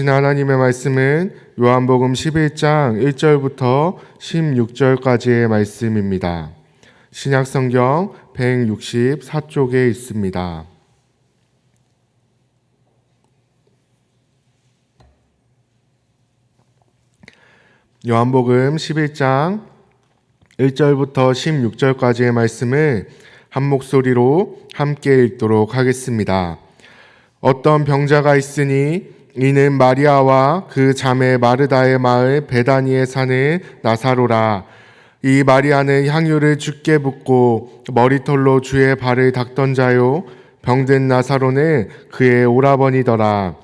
하나님의 말씀은 요한복음 11장 1절부터 16절까지의 말씀입니다. 신약성경 164쪽에 있습니다. 요한복음 11장 1절부터 16절까지의 말씀을 한 목소리로 함께 읽도록 하겠습니다. 어떤 병자가 있으니 이는 마리아와 그 자매 마르다의 마을 베다니에 사는 나사로라. 이 마리아는 향유를 주께 붓고 머리털로 주의 발을 닦던 자요, 병든 나사로는 그의 오라버니더라.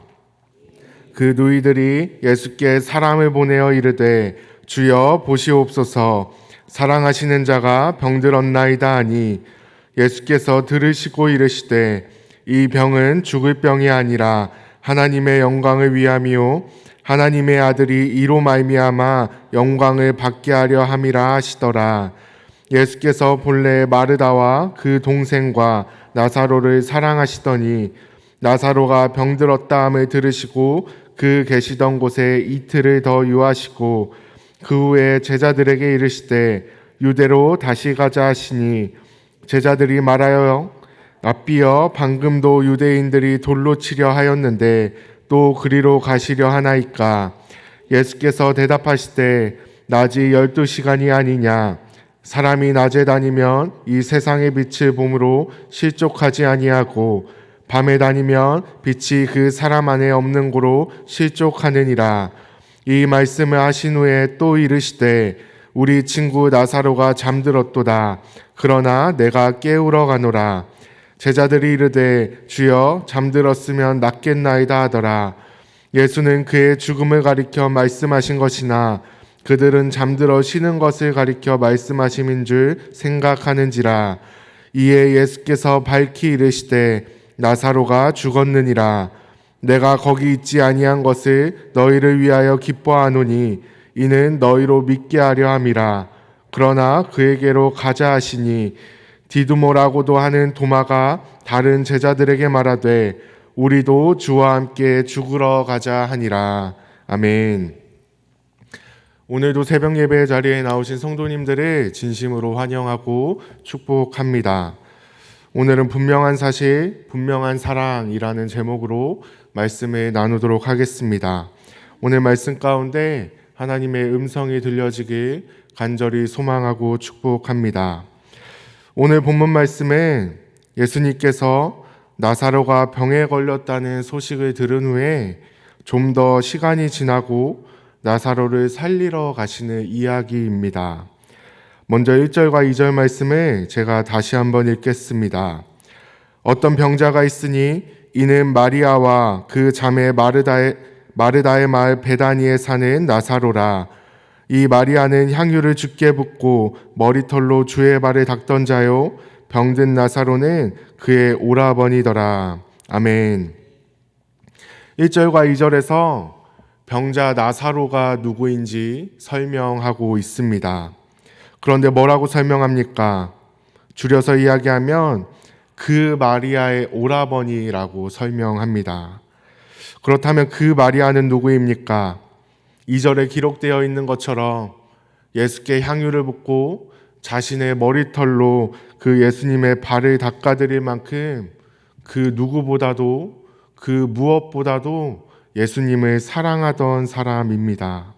그 누이들이 예수께 사람을 보내어 이르되 주여 보시옵소서, 사랑하시는 자가 병들었나이다 하니, 예수께서 들으시고 이르시되 이 병은 죽을 병이 아니라 하나님의 영광을 위함이요 하나님의 아들이 이로 말미암아 영광을 받게 하려 함이라 하시더라. 예수께서 본래 마르다와 그 동생과 나사로를 사랑하시더니 나사로가 병들었다 함을 들으시고 그 계시던 곳에 이틀을 더 유하시고 그 후에 제자들에게 이르시되 유대로 다시 가자 하시니, 제자들이 말하여 랍비여, 방금도 유대인들이 돌로 치려 하였는데 또 그리로 가시려 하나이까? 예수께서 대답하시되 낮이 12시간이 아니냐? 사람이 낮에 다니면 이 세상의 빛을 보므로 실족하지 아니하고 밤에 다니면 빛이 그 사람 안에 없는 고로 실족하느니라. 이 말씀을 하신 후에 또 이르시되 우리 친구 나사로가 잠들었도다. 그러나 내가 깨우러 가노라. 제자들이 이르되 주여, 잠들었으면 낫겠나이다 하더라. 예수는 그의 죽음을 가리켜 말씀하신 것이나 그들은 잠들어 쉬는 것을 가리켜 말씀하심인 줄 생각하는지라. 이에 예수께서 밝히 이르시되 나사로가 죽었느니라. 내가 거기 있지 아니한 것을 너희를 위하여 기뻐하노니 이는 너희로 믿게 하려 함이라. 그러나 그에게로 가자 하시니, 디두모라고도 하는 도마가 다른 제자들에게 말하되 우리도 주와 함께 죽으러 가자 하니라. 아멘. 오늘도 새벽 예배 자리에 나오신 성도님들을 진심으로 환영하고 축복합니다. 오늘은 분명한 사실, 분명한 사랑이라는 제목으로 말씀을 나누도록 하겠습니다. 오늘 말씀 가운데 하나님의 음성이 들려지길 간절히 소망하고 축복합니다. 오늘 본문 말씀은 예수님께서 나사로가 병에 걸렸다는 소식을 들은 후에 좀 더 시간이 지나고 나사로를 살리러 가시는 이야기입니다. 먼저 1절과 2절 말씀을 제가 다시 한번 읽겠습니다. 어떤 병자가 있으니 이는 마리아와 그 자매 마르다의 마을 베다니에 사는 나사로라. 이 마리아는 향유를 주께 붓고 머리털로 주의 발을 닦던 자요, 병든 나사로는 그의 오라버니더라. 아멘. 1절과 2절에서 병자 나사로가 누구인지 설명하고 있습니다. 그런데 뭐라고 설명합니까? 줄여서 이야기하면 그 마리아의 오라버니라고 설명합니다. 그렇다면 그 마리아는 누구입니까? 2절에 기록되어 있는 것처럼 예수께 향유를 붓고 자신의 머리털로 그 예수님의 발을 닦아드릴 만큼 그 누구보다도, 그 무엇보다도 예수님을 사랑하던 사람입니다.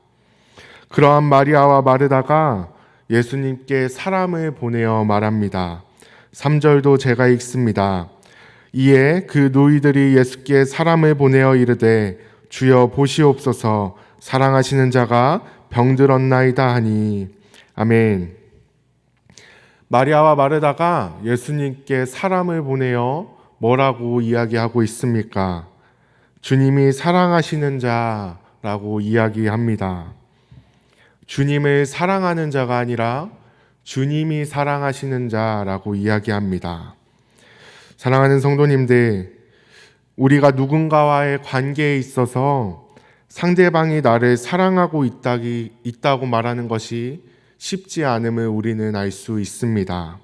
그러한 마리아와 마르다가 예수님께 사람을 보내어 말합니다. 3절도 제가 읽습니다. 이에 그 노이들이 예수께 사람을 보내어 이르되 주여 보시옵소서, 사랑하시는 자가 병들었나이다 하니. 아멘. 마리아와 마르다가 예수님께 사람을 보내어 뭐라고 이야기하고 있습니까? 주님이 사랑하시는 자라고 이야기합니다. 주님을 사랑하는 자가 아니라 주님이 사랑하시는 자라고 이야기합니다. 사랑하는 성도님들, 우리가 누군가와의 관계에 있어서 상대방이 나를 사랑하고 있다고 말하는 것이 쉽지 않음을 우리는 알 수 있습니다.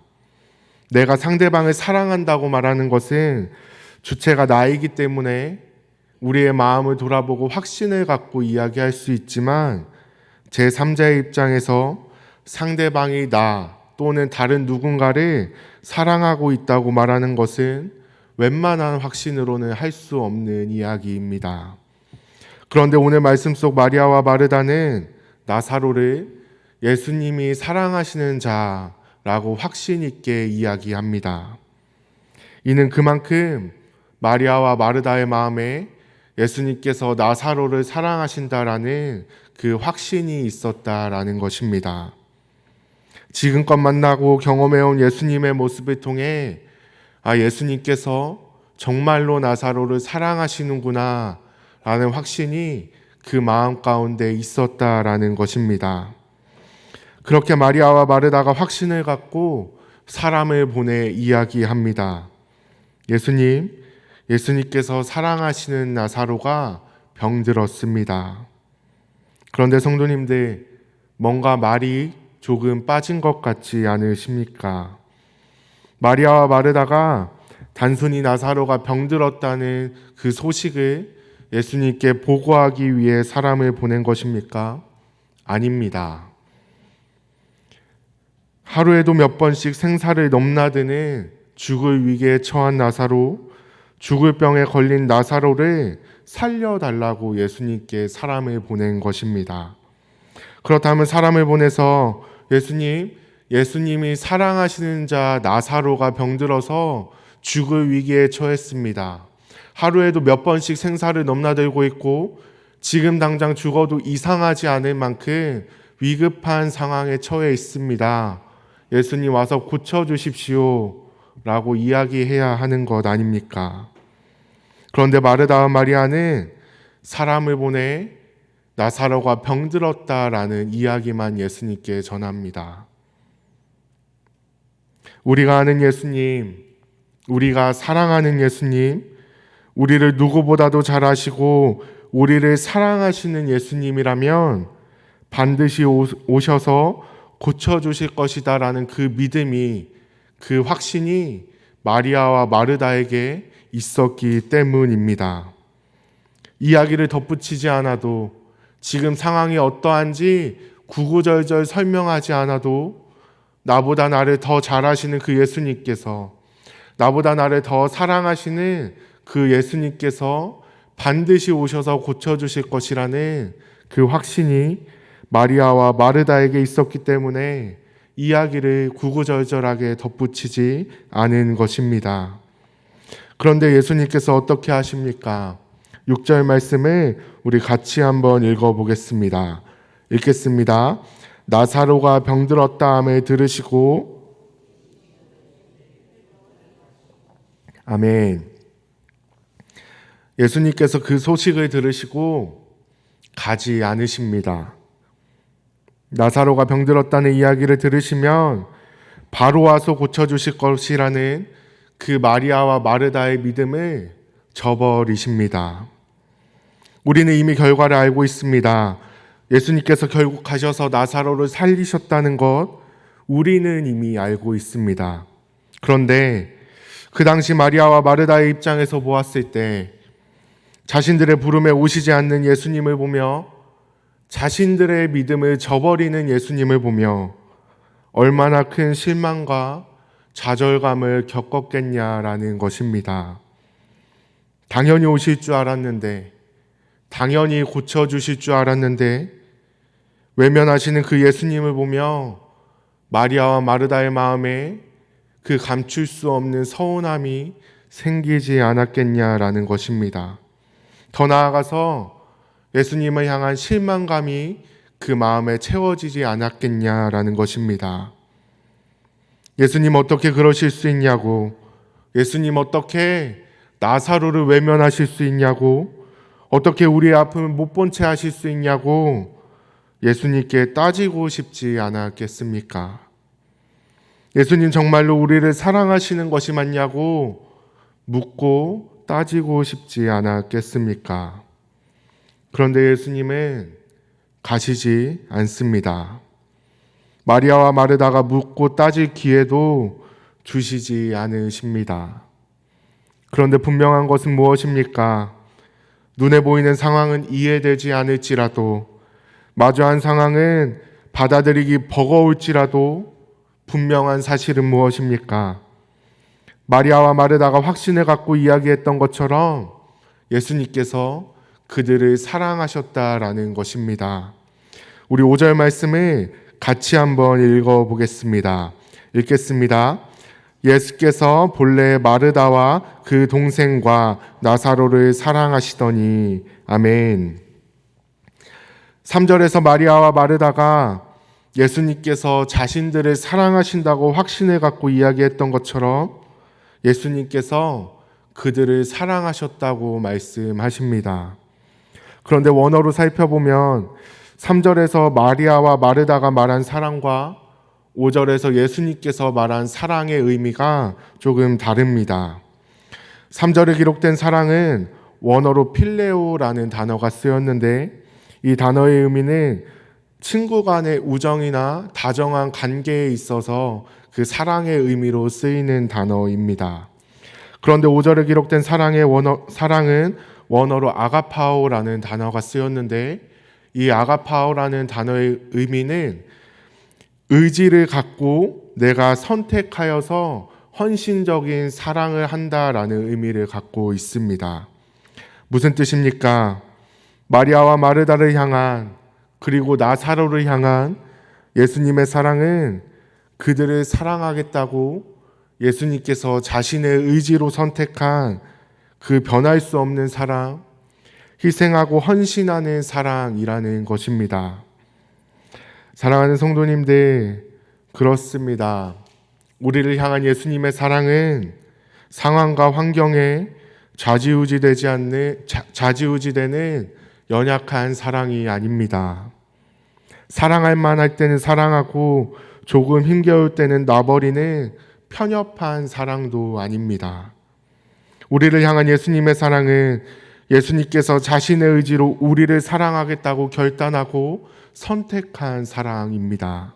내가 상대방을 사랑한다고 말하는 것은 주체가 나이기 때문에 우리의 마음을 돌아보고 확신을 갖고 이야기할 수 있지만 제3자의 입장에서 상대방이 나 또는 다른 누군가를 사랑하고 있다고 말하는 것은 웬만한 확신으로는 할 수 없는 이야기입니다. 그런데 오늘 말씀 속 마리아와 마르다는 나사로를 예수님이 사랑하시는 자라고 확신 있게 이야기합니다. 이는 그만큼 마리아와 마르다의 마음에 예수님께서 나사로를 사랑하신다라는 그 확신이 있었다라는 것입니다. 지금껏 만나고 경험해온 예수님의 모습을 통해 예수님께서 정말로 나사로를 사랑하시는구나 라는 확신이 그 마음 가운데 있었다라는 것입니다. 그렇게 마리아와 마르다가 확신을 갖고 사람을 보내 이야기합니다. 예수님께서 사랑하시는 나사로가 병들었습니다. 그런데 성도님들, 뭔가 말이 조금 빠진 것 같지 않으십니까? 마리아와 마르다가 단순히 나사로가 병들었다는 그 소식을 예수님께 보고하기 위해 사람을 보낸 것입니까? 아닙니다. 하루에도 몇 번씩 생사를 넘나드는 죽을 위기에 처한 나사로, 죽을 병에 걸린 나사로를 살려달라고 예수님께 사람을 보낸 것입니다. 그렇다면 사람을 보내서 예수님이 사랑하시는 자 나사로가 병들어서 죽을 위기에 처했습니다. 하루에도 몇 번씩 생사를 넘나들고 있고 지금 당장 죽어도 이상하지 않을 만큼 위급한 상황에 처해 있습니다. 예수님 와서 고쳐주십시오 라고 이야기해야 하는 것 아닙니까? 그런데 마르다와 마리아는 사람을 보내 나사로가 병들었다라는 이야기만 예수님께 전합니다. 우리가 아는 예수님, 우리가 사랑하는 예수님, 우리를 누구보다도 잘 아시고 우리를 사랑하시는 예수님이라면 반드시 오셔서 고쳐주실 것이다라는 그 믿음이, 그 확신이 마리아와 마르다에게 있었기 때문입니다. 이야기를 덧붙이지 않아도, 지금 상황이 어떠한지 구구절절 설명하지 않아도 나보다 나를 더 잘 아시는 그 예수님께서, 나보다 나를 더 사랑하시는 그 예수님께서 반드시 오셔서 고쳐주실 것이라는 그 확신이 마리아와 마르다에게 있었기 때문에 이야기를 구구절절하게 덧붙이지 않은 것입니다. 그런데 예수님께서 어떻게 하십니까? 6절 말씀을 우리 같이 한번 읽어보겠습니다. 읽겠습니다. 나사로가 병들었다 함을 들으시고, 아멘. 예수님께서 그 소식을 들으시고 가지 않으십니다. 나사로가 병들었다는 이야기를 들으시면 바로 와서 고쳐주실 것이라는 그 마리아와 마르다의 믿음을 저버리십니다. 우리는 이미 결과를 알고 있습니다. 예수님께서 결국 가셔서 나사로를 살리셨다는 것, 우리는 이미 알고 있습니다. 그런데 그 당시 마리아와 마르다의 입장에서 보았을 때 자신들의 부름에 오시지 않는 예수님을 보며, 자신들의 믿음을 저버리는 예수님을 보며 얼마나 큰 실망과 좌절감을 겪었겠냐라는 것입니다. 당연히 오실 줄 알았는데, 당연히 고쳐주실 줄 알았는데 외면하시는 그 예수님을 보며 마리아와 마르다의 마음에 그 감출 수 없는 서운함이 생기지 않았겠냐라는 것입니다. 더 나아가서 예수님을 향한 실망감이 그 마음에 채워지지 않았겠냐라는 것입니다. 예수님 어떻게 그러실 수 있냐고, 예수님 어떻게 나사로를 외면하실 수 있냐고, 어떻게 우리의 아픔을 못 본 채 하실 수 있냐고 예수님께 따지고 싶지 않았겠습니까? 예수님 정말로 우리를 사랑하시는 것이 맞냐고 묻고 따지고 싶지 않았겠습니까? 그런데 예수님은 가시지 않습니다. 마리아와 마르다가 묻고 따질 기회도 주시지 않으십니다. 그런데 분명한 것은 무엇입니까? 눈에 보이는 상황은 이해되지 않을지라도, 마주한 상황은 받아들이기 버거울지라도 분명한 사실은 무엇입니까? 마리아와 마르다가 확신을 갖고 이야기했던 것처럼 예수님께서 그들을 사랑하셨다라는 것입니다. 우리 5절 말씀을 같이 한번 읽어보겠습니다. 읽겠습니다. 예수께서 본래 마르다와 그 동생과 나사로를 사랑하시더니. 아멘. 3절에서 마리아와 마르다가 예수님께서 자신들을 사랑하신다고 확신을 갖고 이야기했던 것처럼 예수님께서 그들을 사랑하셨다고 말씀하십니다. 그런데 원어로 살펴보면 3절에서 마리아와 마르다가 말한 사랑과 5절에서 예수님께서 말한 사랑의 의미가 조금 다릅니다. 3절에 기록된 사랑은 원어로 필레오라는 단어가 쓰였는데, 이 단어의 의미는 친구 간의 우정이나 다정한 관계에 있어서 그 사랑의 의미로 쓰이는 단어입니다. 그런데 5절에 기록된 사랑은 원어로 아가파오라는 단어가 쓰였는데, 이 아가파오라는 단어의 의미는 의지를 갖고 내가 선택하여서 헌신적인 사랑을 한다라는 의미를 갖고 있습니다. 무슨 뜻입니까? 마리아와 마르다를 향한, 그리고 나사로를 향한 예수님의 사랑은 그들을 사랑하겠다고 예수님께서 자신의 의지로 선택한 그 변할 수 없는 사랑, 희생하고 헌신하는 사랑이라는 것입니다. 사랑하는 성도님들, 그렇습니다. 우리를 향한 예수님의 사랑은 상황과 환경에 좌지우지되는 연약한 사랑이 아닙니다. 사랑할 만할 때는 사랑하고 조금 힘겨울 때는 놔버리는 편협한 사랑도 아닙니다. 우리를 향한 예수님의 사랑은 예수님께서 자신의 의지로 우리를 사랑하겠다고 결단하고 선택한 사랑입니다.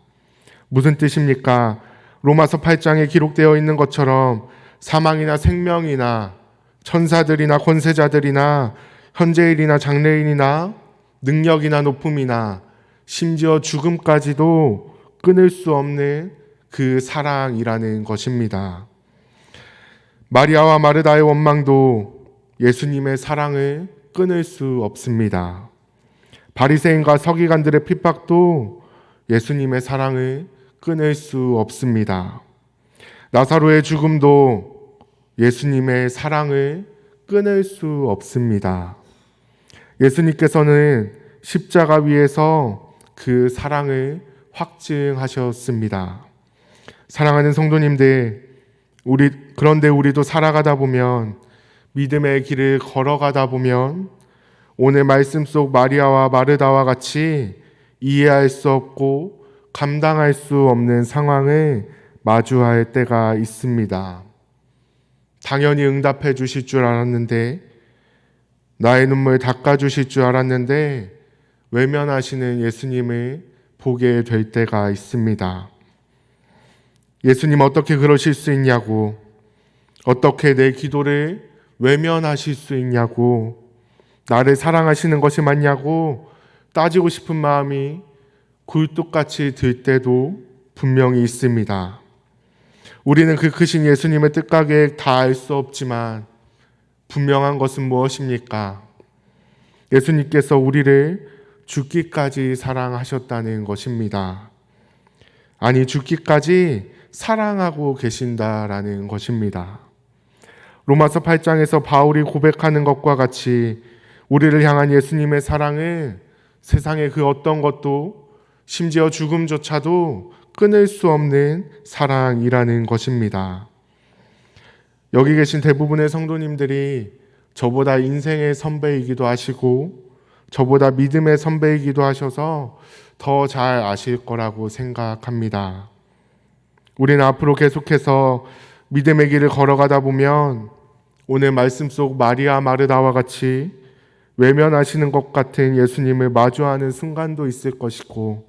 무슨 뜻입니까? 로마서 8장에 기록되어 있는 것처럼 사망이나 생명이나 천사들이나 권세자들이나 현재일이나 장래일이나 능력이나 높음이나 심지어 죽음까지도 끊을 수 없는 그 사랑이라는 것입니다. 마리아와 마르다의 원망도 예수님의 사랑을 끊을 수 없습니다. 바리새인과 서기관들의 핍박도 예수님의 사랑을 끊을 수 없습니다. 나사로의 죽음도 예수님의 사랑을 끊을 수 없습니다. 예수님께서는 십자가 위에서 그 사랑을 확증하셨습니다. 사랑하는 성도님들, 그런데 우리도 살아가다 보면, 믿음의 길을 걸어가다 보면 오늘 말씀 속 마리아와 마르다와 같이 이해할 수 없고 감당할 수 없는 상황을 마주할 때가 있습니다. 당연히 응답해 주실 줄 알았는데, 나의 눈물 닦아 주실 줄 알았는데 외면하시는 예수님을 보게 될 때가 있습니다. 예수님 어떻게 그러실 수 있냐고, 어떻게 내 기도를 외면하실 수 있냐고, 나를 사랑하시는 것이 맞냐고 따지고 싶은 마음이 굴뚝같이 들 때도 분명히 있습니다. 우리는 그 크신 예수님의 뜻과 계획 다 알 수 없지만 분명한 것은 무엇입니까? 예수님께서 우리를 죽기까지 사랑하셨다는 것입니다. 아니, 죽기까지 사랑하고 계신다라는 것입니다. 로마서 8장에서 바울이 고백하는 것과 같이 우리를 향한 예수님의 사랑은 세상의 그 어떤 것도, 심지어 죽음조차도 끊을 수 없는 사랑이라는 것입니다. 여기 계신 대부분의 성도님들이 저보다 인생의 선배이기도 하시고 저보다 믿음의 선배이기도 하셔서 더 잘 아실 거라고 생각합니다. 우리는 앞으로 계속해서 믿음의 길을 걸어가다 보면 오늘 말씀 속 마리아 마르다와 같이 외면하시는 것 같은 예수님을 마주하는 순간도 있을 것이고,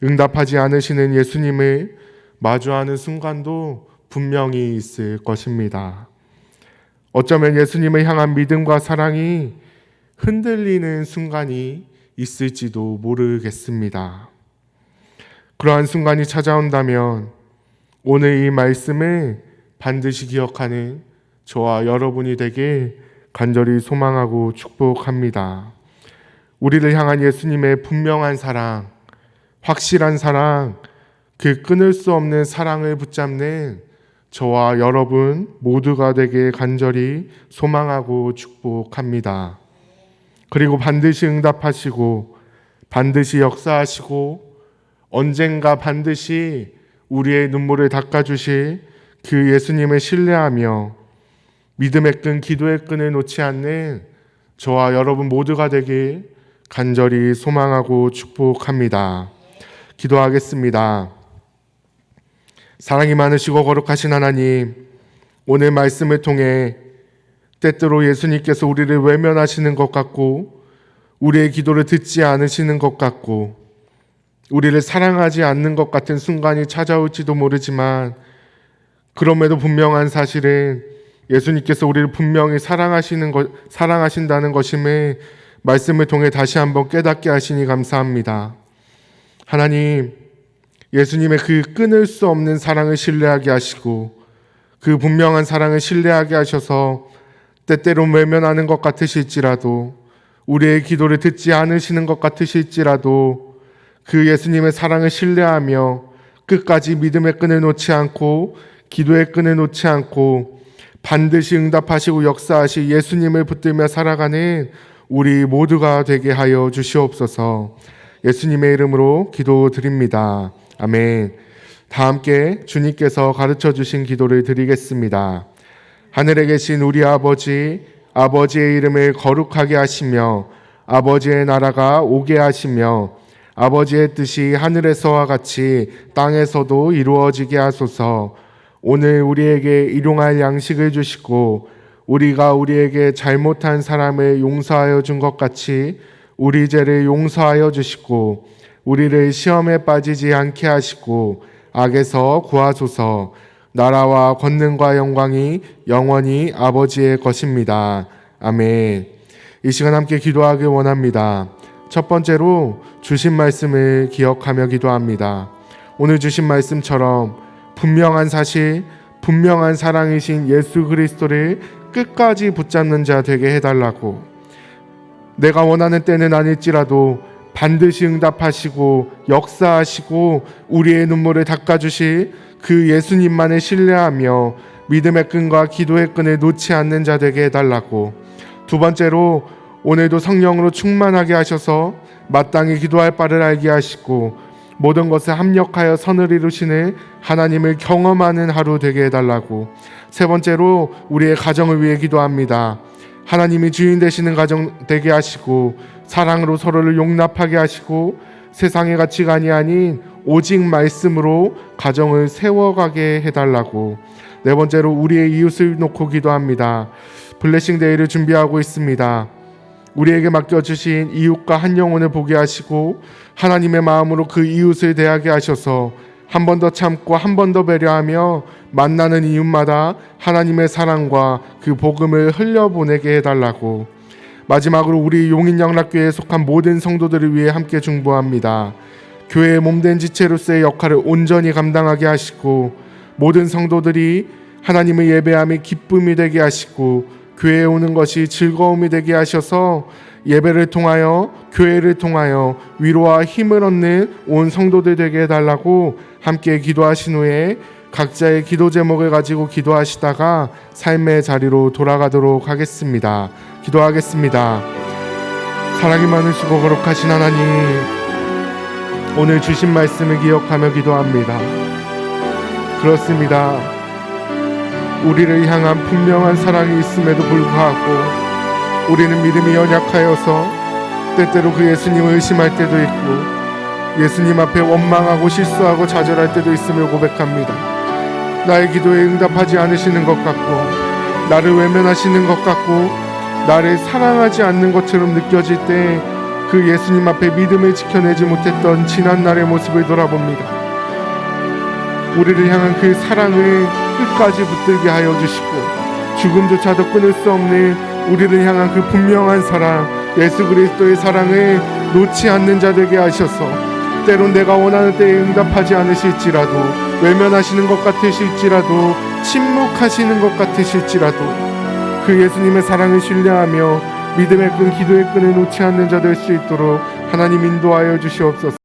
응답하지 않으시는 예수님을 마주하는 순간도 분명히 있을 것입니다. 어쩌면 예수님을 향한 믿음과 사랑이 흔들리는 순간이 있을지도 모르겠습니다. 그러한 순간이 찾아온다면 오늘 이 말씀을 반드시 기억하는 저와 여러분이 되길 간절히 소망하고 축복합니다. 우리를 향한 예수님의 분명한 사랑, 확실한 사랑, 그 끊을 수 없는 사랑을 붙잡는 저와 여러분 모두가 되길 간절히 소망하고 축복합니다. 그리고 반드시 응답하시고 반드시 역사하시고 언젠가 반드시 우리의 눈물을 닦아주실 그 예수님을 신뢰하며 믿음의 끈, 기도의 끈을 놓지 않는 저와 여러분 모두가 되길 간절히 소망하고 축복합니다. 기도하겠습니다. 사랑이 많으시고 거룩하신 하나님, 오늘 말씀을 통해 때때로 예수님께서 우리를 외면하시는 것 같고 우리의 기도를 듣지 않으시는 것 같고 우리를 사랑하지 않는 것 같은 순간이 찾아올지도 모르지만 그럼에도 분명한 사실은 예수님께서 우리를 분명히 사랑하신다는 것임을 말씀을 통해 다시 한번 깨닫게 하시니 감사합니다. 하나님, 예수님의 그 끊을 수 없는 사랑을 신뢰하게 하시고 그 분명한 사랑을 신뢰하게 하셔서 때때로 외면하는 것 같으실지라도 우리의 기도를 듣지 않으시는 것 같으실지라도 그 예수님의 사랑을 신뢰하며 끝까지 믿음의 끈을 놓지 않고 기도의 끈을 놓지 않고 반드시 응답하시고 역사하시 예수님을 붙들며 살아가는 우리 모두가 되게 하여 주시옵소서. 예수님의 이름으로 기도드립니다. 아멘. 다 함께 주님께서 가르쳐 주신 기도를 드리겠습니다. 하늘에 계신 우리 아버지, 아버지의 이름을 거룩하게 하시며 아버지의 나라가 오게 하시며 아버지의 뜻이 하늘에서와 같이 땅에서도 이루어지게 하소서. 오늘 우리에게 일용할 양식을 주시고 우리가 우리에게 잘못한 사람을 용서하여 준 것 같이 우리 죄를 용서하여 주시고 우리를 시험에 빠지지 않게 하시고 악에서 구하소서. 나라와 권능과 영광이 영원히 아버지의 것입니다. 아멘. 이 시간 함께 기도하길 원합니다. 첫 번째로 주신 말씀을 기억하며 기도합니다. 오늘 주신 말씀처럼 분명한 사실, 분명한 사랑이신 예수 그리스도를 끝까지 붙잡는 자 되게 해달라고, 내가 원하는 때는 아닐지라도 반드시 응답하시고 역사하시고 우리의 눈물을 닦아주실 그 예수님만을 신뢰하며 믿음의 끈과 기도의 끈을 놓지 않는 자 되게 해달라고, 두 번째로 오늘도 성령으로 충만하게 하셔서 마땅히 기도할 바를 알게 하시고 모든 것에 합력하여 선을 이루시는 하나님을 경험하는 하루 되게 해달라고, 세 번째로 우리의 가정을 위해 기도합니다. 하나님이 주인 되시는 가정 되게 하시고 사랑으로 서로를 용납하게 하시고 세상의 가치가 아닌 오직 말씀으로 가정을 세워가게 해달라고, 네 번째로 우리의 이웃을 놓고 기도합니다. 블레싱 데이를 준비하고 있습니다. 우리에게 맡겨주신 이웃과 한 영혼을 보게 하시고 하나님의 마음으로 그 이웃을 대하게 하셔서 한 번 더 참고 한 번 더 배려하며 만나는 이웃마다 하나님의 사랑과 그 복음을 흘려보내게 해달라고, 마지막으로 우리 용인영락교회에 속한 모든 성도들을 위해 함께 중보합니다. 교회의 몸된 지체로서의 역할을 온전히 감당하게 하시고 모든 성도들이 하나님의 예배함이 기쁨이 되게 하시고 교회에 오는 것이 즐거움이 되게 하셔서 예배를 통하여 교회를 통하여 위로와 힘을 얻는 온 성도들 되게 해달라고 함께 기도하신 후에 각자의 기도 제목을 가지고 기도하시다가 삶의 자리로 돌아가도록 하겠습니다. 기도하겠습니다. 사랑이 많으시고 거룩하신 하나님, 오늘 주신 말씀을 기억하며 기도합니다. 그렇습니다. 우리를 향한 분명한 사랑이 있음에도 불구하고 우리는 믿음이 연약하여서 때때로 그 예수님을 의심할 때도 있고 예수님 앞에 원망하고 실수하고 좌절할 때도 있음을 고백합니다. 나의 기도에 응답하지 않으시는 것 같고 나를 외면하시는 것 같고 나를 사랑하지 않는 것처럼 느껴질 때 그 예수님 앞에 믿음을 지켜내지 못했던 지난날의 모습을 돌아봅니다. 우리를 향한 그 사랑을 끝까지 붙들게 하여 주시고 죽음조차도 끊을 수 없는 우리를 향한 그 분명한 사랑, 예수 그리스도의 사랑을 놓지 않는 자 되게 하셔서 때론 내가 원하는 때에 응답하지 않으실지라도, 외면하시는 것 같으실지라도, 침묵하시는 것 같으실지라도 그 예수님의 사랑을 신뢰하며 믿음의 끈, 기도의 끈을 놓지 않는 자 될 수 있도록 하나님 인도하여 주시옵소서.